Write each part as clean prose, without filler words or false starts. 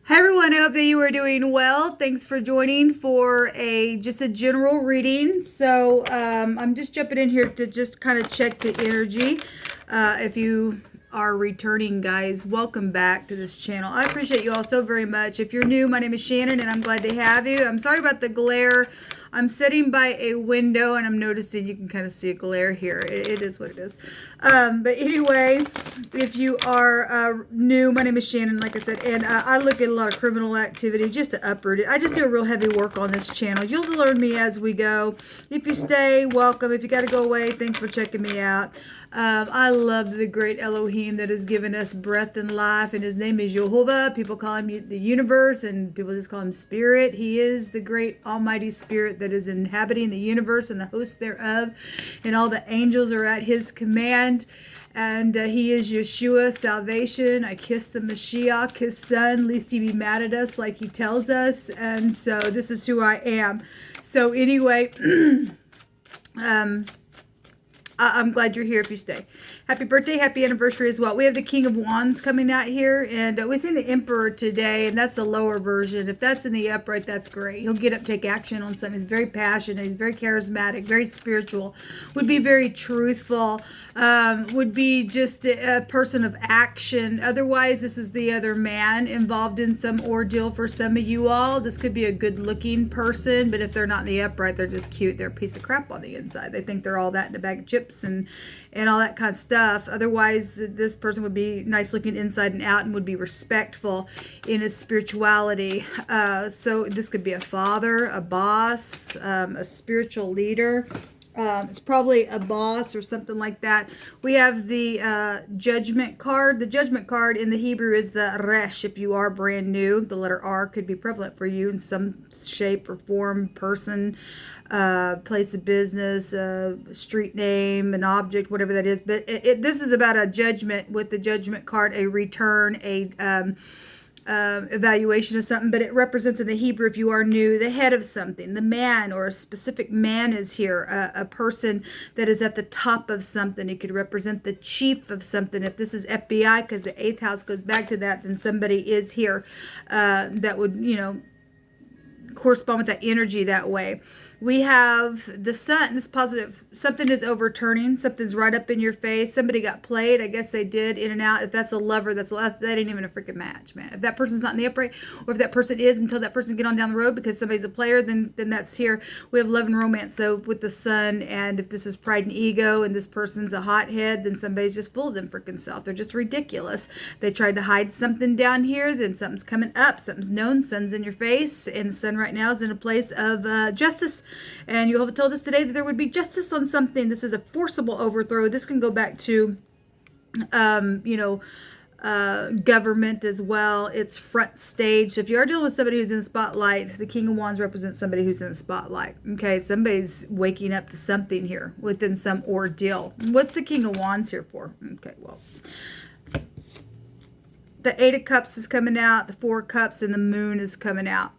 Hi everyone, I hope that you are doing well. Thanks for joining for just a general reading. So I'm just jumping in here to just kind of check the energy. If you are returning, guys, welcome back to this channel. I appreciate you all so very much. If you're new, my name is Shannon and I'm glad to have you. I'm sorry about the glare. I'm sitting by a window and I'm noticing you can kind of see a glare here. It is what it is. But anyway, if you are new, my name is Shannon, like I said, and I look at a lot of criminal activity just to uproot it. I just do a real heavy work on this channel. You'll learn me as we go. If you stay, welcome. If you got to go away, thanks for checking me out. I love the great Elohim that has given us breath and life, and his name is Jehovah. People call him the universe, and people just call him Spirit. He is the great almighty Spirit that is inhabiting the universe and the host thereof, and all the angels are at his command. And he is Yeshua, salvation. I kiss the Mashiach, his son, lest he be mad at us like he tells us. And so this is who I am. So anyway, I'm glad you're here if you stay. Happy birthday, happy anniversary as well. We have the King of Wands coming out here, and we've seen the Emperor today, and that's the lower version. If that's in the upright, that's great. He'll get up, take action on something. He's very passionate. He's very charismatic, very spiritual, would be very truthful, would be just a person of action. Otherwise, this is the other man involved in some ordeal for some of you all. This could be a good-looking person, but if they're not in the upright, they're just cute. They're a piece of crap on the inside. They think they're all that in a bag of chips and all that kind of stuff. Otherwise, this person would be nice looking inside and out and would be respectful in his spirituality. So this could be a father, a boss, a spiritual leader. It's probably a boss or something like that. We have the judgment card. The judgment card in the Hebrew is the resh. If you are brand new, the letter R could be prevalent for you in some shape or form, person, place of business, street name, an object, whatever that is. But this is about a judgment with the judgment card, a return, a evaluation of something, but it represents in the Hebrew, if you are new, the head of something, the man, or a specific man is here, a person that is at the top of something. It could represent the chief of something. If this is FBI, because the 8th house goes back to that, then somebody is here that would, correspond with that energy that way. We have the sun. This positive. Something is overturning. Something's right up in your face. Somebody got played. I guess they did, in and out. If that's a lover, that ain't even a freaking match, man. If that person's not in the upright, or if that person is until that person get on down the road because somebody's a player, then that's here. We have love and romance. So with the sun, and if this is pride and ego, and this person's a hothead, then somebody's just full of them freaking self. They're just ridiculous. They tried to hide something down here. Then something's coming up. Something's known. Sun's in your face, and the sun right now is in a place of justice. And you have told us today that there would be justice on something. This is a forcible overthrow. This can go back to, government as well. It's front stage. So if you are dealing with somebody who's in the spotlight, the King of Wands represents somebody who's in the spotlight. Okay, somebody's waking up to something here within some ordeal. What's the King of Wands here for? Okay, well, the 8 of Cups is coming out, the 4 of Cups, and the Moon is coming out.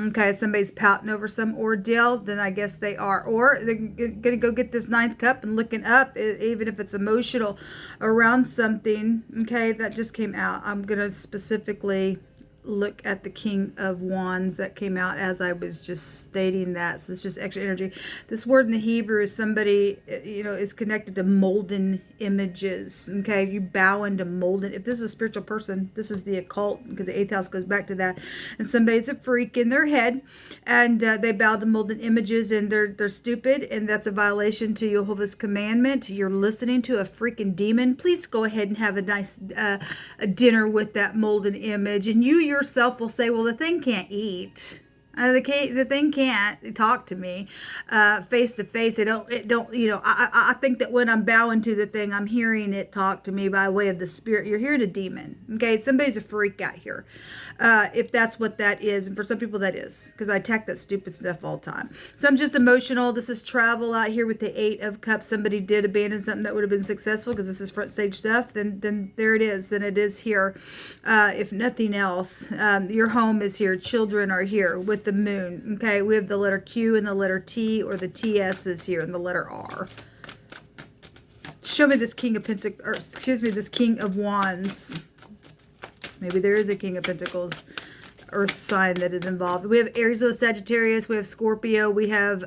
Okay, somebody's pouting over some ordeal, then I guess they are. Or they're going to go get this 9th cup and looking up, even if it's emotional, around something. Okay, that just came out. I'm going to specifically look at the King of Wands that came out as I was just stating that. So it's just extra energy. This word in the Hebrew is somebody, is connected to molten images. Okay, you bow into molten. If this is a spiritual person, this is the occult, because the 8th house goes back to that. And somebody's a freak in their head, and they bow to molten images, and they're stupid, and that's a violation to Jehovah's commandment. You're listening to a freaking demon. Please go ahead and have a nice a dinner with that molten image, and you yourself will say, well, the thing can't eat. The thing can't talk to me face to face. I think that when I'm bowing to the thing, I'm hearing it talk to me by way of the spirit. You're hearing a demon. Okay, somebody's a freak out here. If that's what that is, and for some people that is, because I attack that stupid stuff all the time. So I'm just emotional. This is travel out here with the 8 of Cups. Somebody did abandon something that would have been successful, because this is front stage stuff. Then there it is. Then it is here. If nothing else, your home is here. Children are here with the Moon. Okay, we have the letter Q and the letter T, or the TS is here, and the letter R. Show me this King of this King of Wands. Maybe there is a King of Pentacles earth sign that is involved. We have Aries, Leo, Sagittarius. We have Scorpio. We have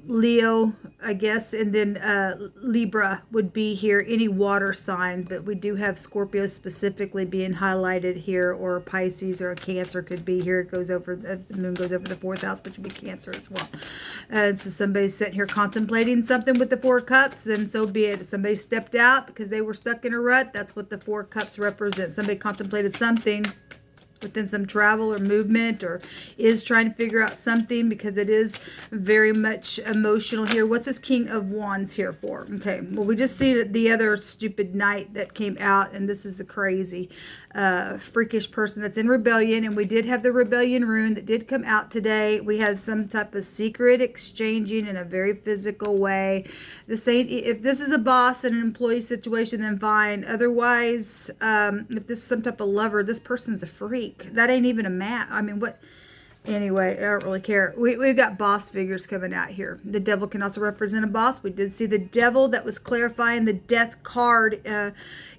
Leo, I guess, and then Libra would be here, any water sign, but we do have Scorpio specifically being highlighted here, or Pisces or a Cancer could be here. It goes over, the moon goes over the 4th house, which would be Cancer as well. And so somebody's sitting here contemplating something with the 4 cups, then so be it. Somebody stepped out because they were stuck in a rut. That's what the 4 cups represent. Somebody contemplated something within some travel or movement, or is trying to figure out something, because it is very much emotional here. What's this King of Wands here for? Okay, well, we just see the other stupid knight that came out, and this is the crazy freakish person that's in rebellion. And we did have the rebellion rune that did come out today. We had some type of secret exchanging in a very physical way. This ain't, if this is a boss and an employee situation, then fine. Otherwise, if this is some type of lover, this person's a freak. That ain't even a match. I mean, what? Anyway, I don't really care. We've got boss figures coming out here. The devil can also represent a boss. We did see the devil that was clarifying the death card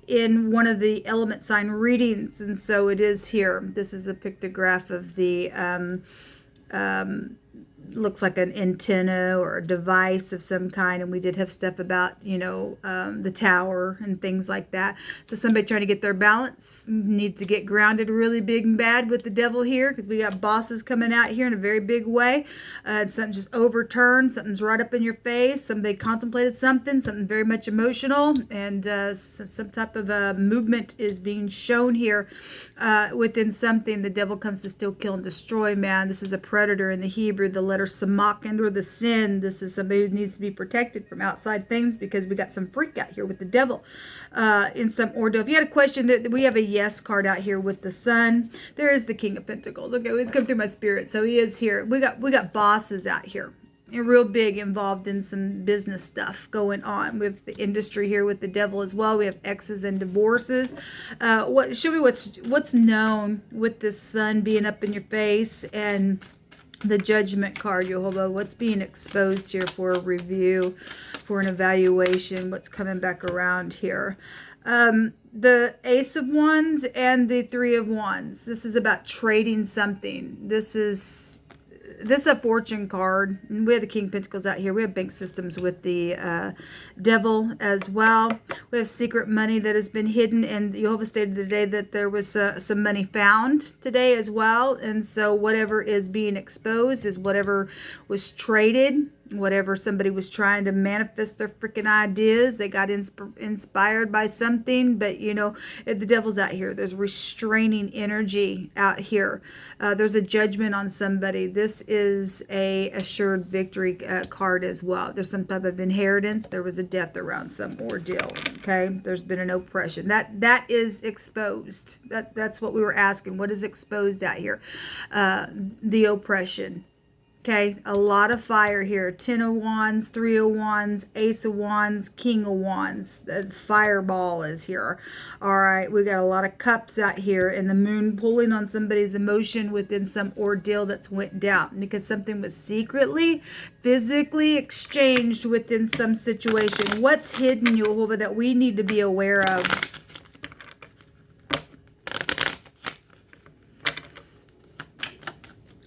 in one of the element sign readings. And so it is here. This is the pictograph of the looks like an antenna or a device of some kind. And we did have stuff about, you know, the tower and things like that. So somebody trying to get their balance needs to get grounded really big and bad with the devil here, because we got bosses coming out here in a very big way. Something just overturned. Something's right up in your face. Somebody contemplated something very much emotional, and some type of movement is being shown here within something. The devil comes to steal, kill, and destroy, man. This is a predator in the Hebrew. The letter samak, or the sin. This is somebody who needs to be protected from outside things, because we got some freak out here with the devil in some ordeal. If you had a question, that we have a yes card out here with the sun. There is the King of Pentacles. Okay, he's come through my spirit, so he is here. We got bosses out here, and real big, involved in some business stuff going on. We have the industry here with the devil as well. We have exes and divorces. Show me what's known with this sun being up in your face, and the Judgment card, Jehovah. What's being exposed here for a review, for an evaluation? What's coming back around here? The Ace of Wands and the Three of Wands. This is about trading something. This is a fortune card. We have the King of Pentacles out here. We have bank systems with the devil as well. We have secret money that has been hidden, and Jehovah stated today that there was some money found today as well. And so whatever is being exposed is whatever was traded, whatever somebody was trying to manifest their freaking ideas. They got inspired by something, but you know, the devil's out here. There's restraining energy out here. There's a judgment on somebody. This is a assured victory card as well. There's some type of inheritance. There was a death around some ordeal. Okay, there's been an oppression that is exposed. That's what we were asking. What is exposed out here? The oppression. Okay, a lot of fire here. 10 of Wands, 3 of Wands, Ace of Wands, King of Wands. The fireball is here. All right, we got a lot of cups out here, and the moon pulling on somebody's emotion within some ordeal that's went down, because something was secretly, physically exchanged within some situation. What's hidden, Jehovah, that we need to be aware of?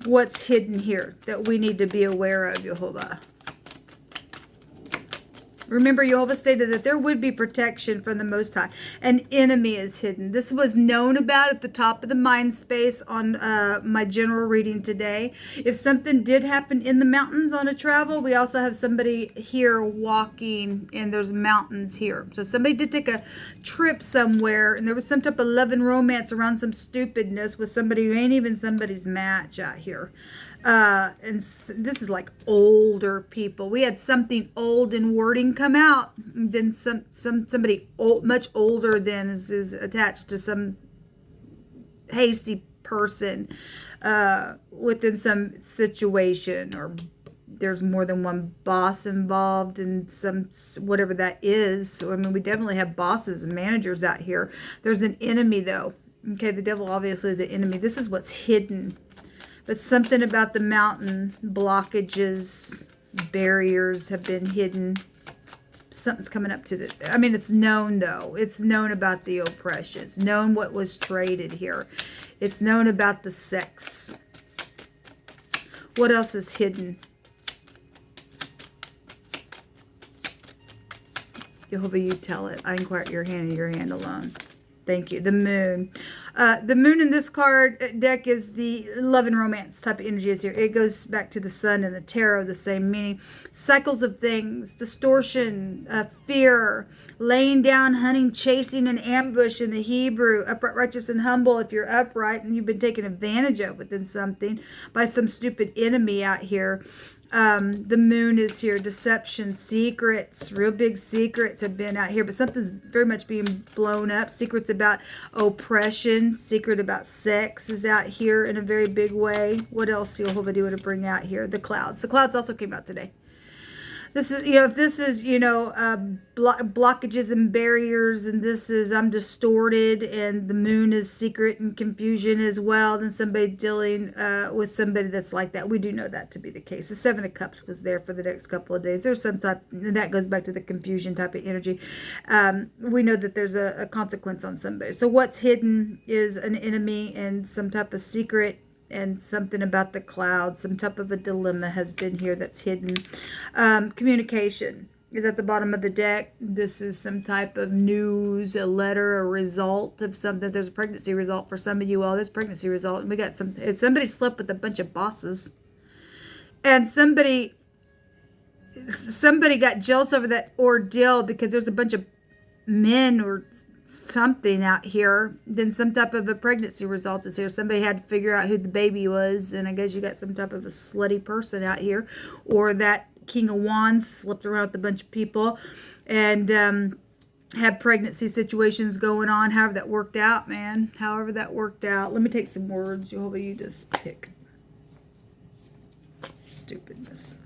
What's hidden here that we need to be aware of, Jehovah? Remember, Jehovah stated that there would be protection from the Most High. An enemy is hidden. This was known about at the top of the mind space on my general reading today. If something did happen in the mountains on a travel, we also have somebody here walking, and there's mountains here. So somebody did take a trip somewhere, and there was some type of love and romance around some stupidness with somebody who ain't even somebody's match out here. And this is like older people. We had something old in wording come out, and then somebody old, much older than is attached to some hasty person within some situation, or there's more than one boss involved in some whatever that is. So I mean, we definitely have bosses and managers out here. There's an enemy though. Okay, the devil obviously is an enemy. This is what's hidden. But something about the mountain, blockages, barriers have been hidden. something's coming up to the, I mean, it's known though. It's known about the oppression. It's known what was traded here. It's known about the sex. What else is hidden? Jehovah, you tell it. I inquire your hand and your hand alone. Thank you. The moon. The moon in this card deck is the love and romance type of energy is here. It goes back to the sun and the tarot, the same meaning. Cycles of things, distortion, fear, laying down, hunting, chasing, and ambush in the Hebrew. Upright, righteous, and humble. If you're upright and you've been taken advantage of within something by some stupid enemy out here. The moon is here. Deception, secrets, real big secrets have been out here, but something's very much being blown up. Secrets about oppression, secret about sex is out here in a very big way. What else Jehovah do to bring out here? The clouds. The clouds also came out today. This is, you know, if this is, you know, blockages and barriers, and this is, I'm distorted, and the moon is secret and confusion as well, then somebody dealing with somebody that's like that. We do know that to be the case. The Seven of Cups was there for the next couple of days. There's some type, and that goes back to the confusion type of energy. We know that there's a consequence on somebody. So what's hidden is an enemy and some type of secret, and something about the clouds, some type of a dilemma has been here that's hidden. Communication is at the bottom of the deck. This is some type of news, a letter, a result of something. There's a pregnancy result for some of you all. There's a pregnancy result. And we got somebody slept with a bunch of bosses. And somebody got jealous over that ordeal because there's a bunch of men or something out here. Then some type of a pregnancy result is here. Somebody had to figure out who the baby was, and I guess you got some type of a slutty person out here, or that King of Wands slipped around with a bunch of people and had pregnancy situations going on. However that worked out, man. However that worked out. Let me take some words. Jehovah, you just pick. Stupidness.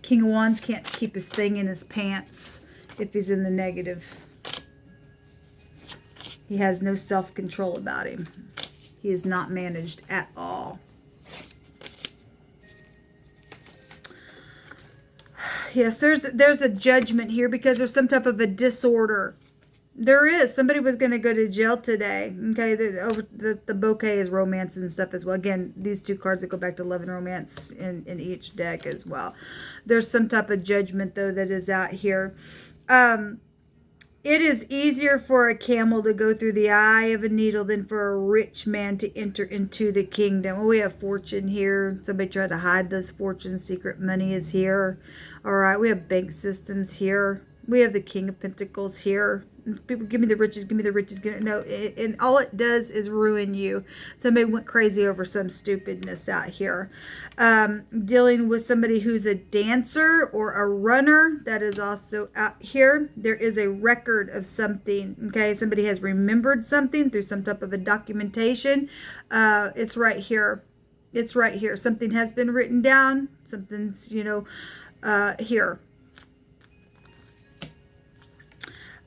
King of Wands can't keep his thing in his pants if he's in the negative. He has no self-control about him. He is not managed at all. Yes, there's a judgment here because there's some type of a disorder. There is. Somebody was going to go to jail today. Okay, the bouquet is romance and stuff as well. Again, these two cards that go back to love and romance in each deck as well. There's some type of judgment, though, that is out here. It is easier for a camel to go through the eye of a needle than for a rich man to enter into the kingdom. Well, we have fortune here. Somebody tried to hide those fortunes. Secret money is here. All right, we have bank systems here. We have the King of Pentacles here. People, give me the riches, give me the riches. No, and all it does is ruin you. Somebody went crazy over some stupidness out here. Dealing with somebody who's a dancer or a runner, that is also out here. There is a record of something. Okay, somebody has remembered something through some type of a documentation. It's right here. It's right here. Something has been written down. Something's, you know, here.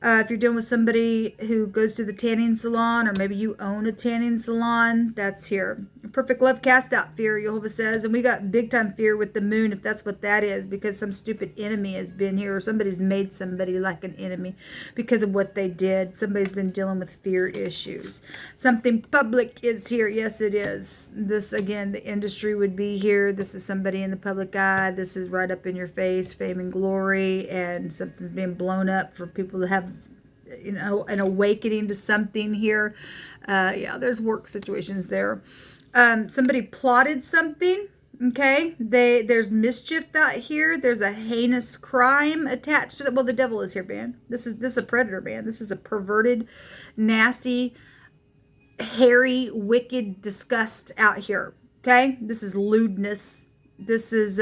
If you're dealing with somebody who goes to the tanning salon, or maybe you own a tanning salon, that's here. Perfect love cast out fear, Jehovah says. And we got big time fear with the moon, if that's what that is, because some stupid enemy has been here, or somebody's made somebody like an enemy because of what they did. Somebody's been dealing with fear issues. Something public is here. Yes, it is. This, again, the industry would be here. This is somebody in the public eye. This is right up in your face, fame and glory, and something's being blown up for people to have, you know, an awakening to something here. Yeah, there's work situations there. Somebody plotted something. Okay, there's mischief out here. There's a heinous crime attached to it. Well, the devil is here, man. This is a predator, man. This is a perverted, nasty, hairy, wicked disgust out here. Okay, this is lewdness. This is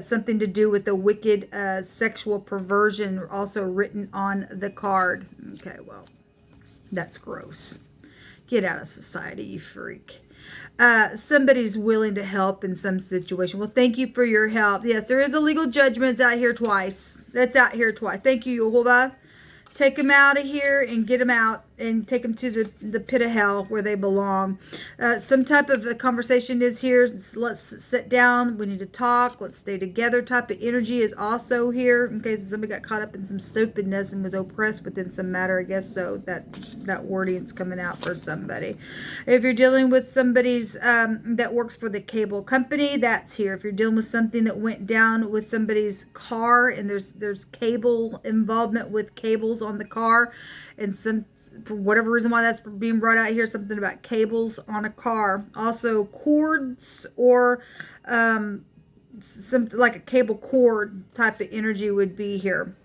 something to do with a wicked sexual perversion, also written on the card. Okay, well, that's gross. Get out of society, you freak. Somebody's willing to help in some situation. Well, thank you for your help. Yes, there is a legal judgment. It's out here twice. That's out here twice. Thank you, Jehovah. Take them out of here and get them out and take them to the pit of hell where they belong. Some type of a conversation is here. Let's sit down. We need to talk. Let's stay together type of energy is also here. In case somebody got caught up in some stupidness and was oppressed within some matter, I guess. So that wording's coming out for somebody. If you're dealing with somebody's that works for the cable company, that's here. If you're dealing with something that went down with somebody's car and there's cable involvement with cables on the car, and some for whatever reason why that's being brought out here, something about cables on a car. Also cords or something like a cable cord type of energy would be here.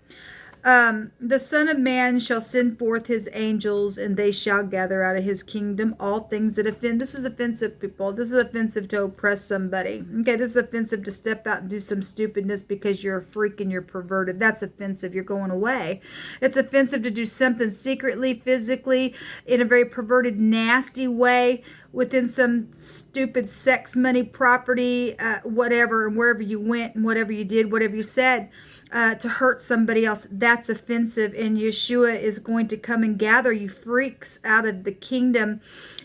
The Son of Man shall send forth his angels, and they shall gather out of his kingdom all things that offend. This is offensive, people. This is offensive to oppress somebody. Okay, this is offensive to step out and do some stupidness because you're a freak and you're perverted. That's offensive. You're going away. It's offensive to do something secretly, physically, in a very perverted, nasty way, within some stupid sex, money, property, whatever, and wherever you went and whatever you did, whatever you said, to hurt somebody else. That's offensive, and Yeshua is going to come and gather you freaks out of the kingdom,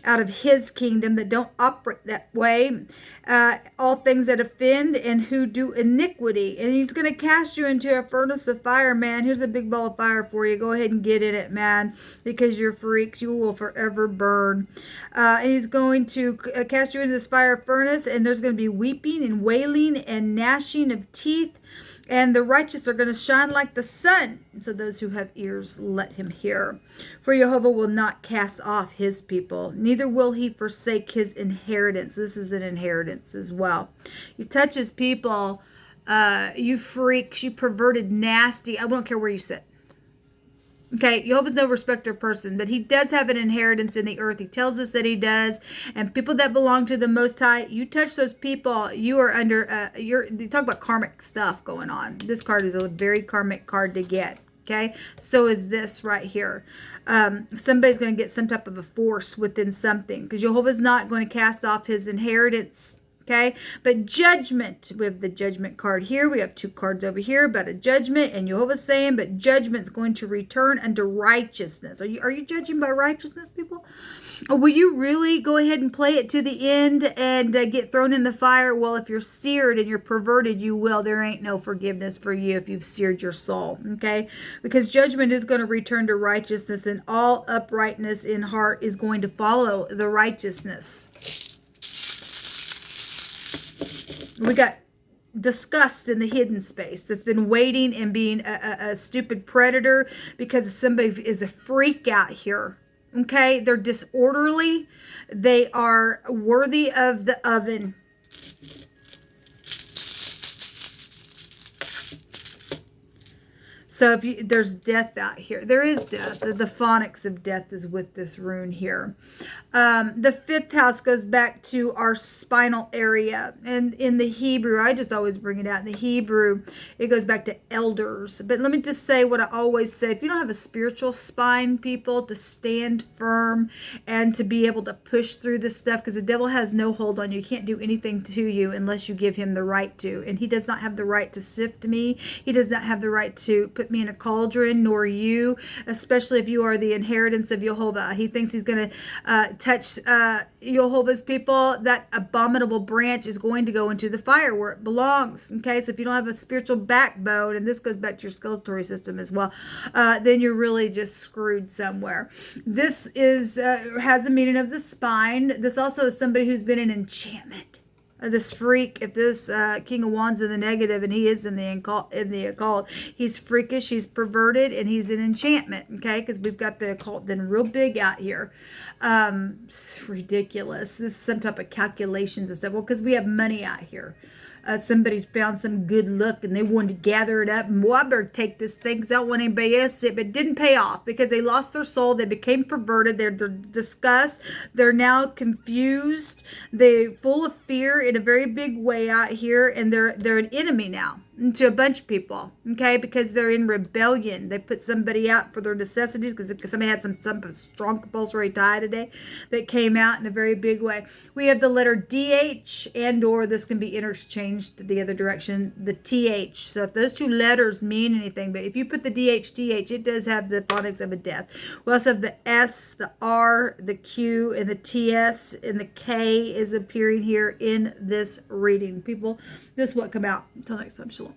out of his kingdom that don't operate that way, all things that offend and who do iniquity, and he's going to cast you into a furnace of fire, man. Here's a big ball of fire for you. Go ahead and get in it, man, because you're freaks. You will forever burn. And he's going to cast you into this fire furnace, and there's going to be weeping and wailing and gnashing of teeth, and the righteous are going to shine like the sun. And so those who have ears, let him hear. For Jehovah will not cast off his people, neither will he forsake his inheritance. This is an inheritance as well. You touch his people, you freaks, you perverted, nasty. I don't care where you sit. Okay, Jehovah's no respecter of person, but he does have an inheritance in the earth. He tells us that he does. And people that belong to the Most High, you touch those people, you are under, you talk about karmic stuff going on. This card is a very karmic card to get. Okay, so is this right here. Somebody's going to get some type of a force within something, because Jehovah's not going to cast off his inheritance. Okay, but judgment, we have the judgment card here. We have two cards over here about a judgment, and Jehovah's saying, but judgment's going to return unto righteousness. Are you judging by righteousness, people? Or will you really go ahead and play it to the end and get thrown in the fire? Well, if you're seared and you're perverted, you will. There ain't no forgiveness for you if you've seared your soul. Okay, because judgment is going to return to righteousness, and all uprightness in heart is going to follow the righteousness. We got disgust in the hidden space that's been waiting and being a stupid predator because somebody is a freak out here. Okay, they're disorderly. They are worthy of the oven. So if there's death out here, there is death. The phonics of death is with this rune here. The fifth house goes back to our spinal area. And in the Hebrew, I just always bring it out. In the Hebrew, it goes back to elders. But let me just say what I always say. If you don't have a spiritual spine, people, to stand firm and to be able to push through this stuff, because the devil has no hold on you. He can't do anything to you unless you give him the right to. And he does not have the right to sift me. He does not have the right to put me in a cauldron, nor you, especially if you are the inheritance of Jehovah. He thinks he's going to touch Jehovah's people. That abominable branch is going to go into the fire where it belongs. Okay, so if you don't have a spiritual backbone, and this goes back to your skeletary system as well, then you're really just screwed somewhere. This is has a meaning of the spine. This also is somebody who's been in enchantment. This freak, if this King of Wands in the negative, and he is in the occult, he's freakish, he's perverted, and he's in enchantment, okay? Because we've got the occult then real big out here. It's ridiculous. This is some type of calculations and stuff. Well, because we have money out here. Somebody found some good luck and they wanted to gather it up, and well, I better take this thing because I don't want anybody else to, but it didn't pay off because they lost their soul. They became perverted. They're disgust. They're now confused. They're full of fear in a very big way out here, and they're an enemy now. to a bunch of people, okay, because they're in rebellion. They put somebody out for their necessities because somebody had some strong compulsory tie today that came out in a very big way. We have the letter DH, and or this can be interchanged the other direction, the TH. So if those two letters mean anything, but if you put the DH, TH, it does have the phonics of a death. We also have the S, the R, the Q, and the TS, and the K is appearing here in this reading. People, this is what come out. Until next time, shalom.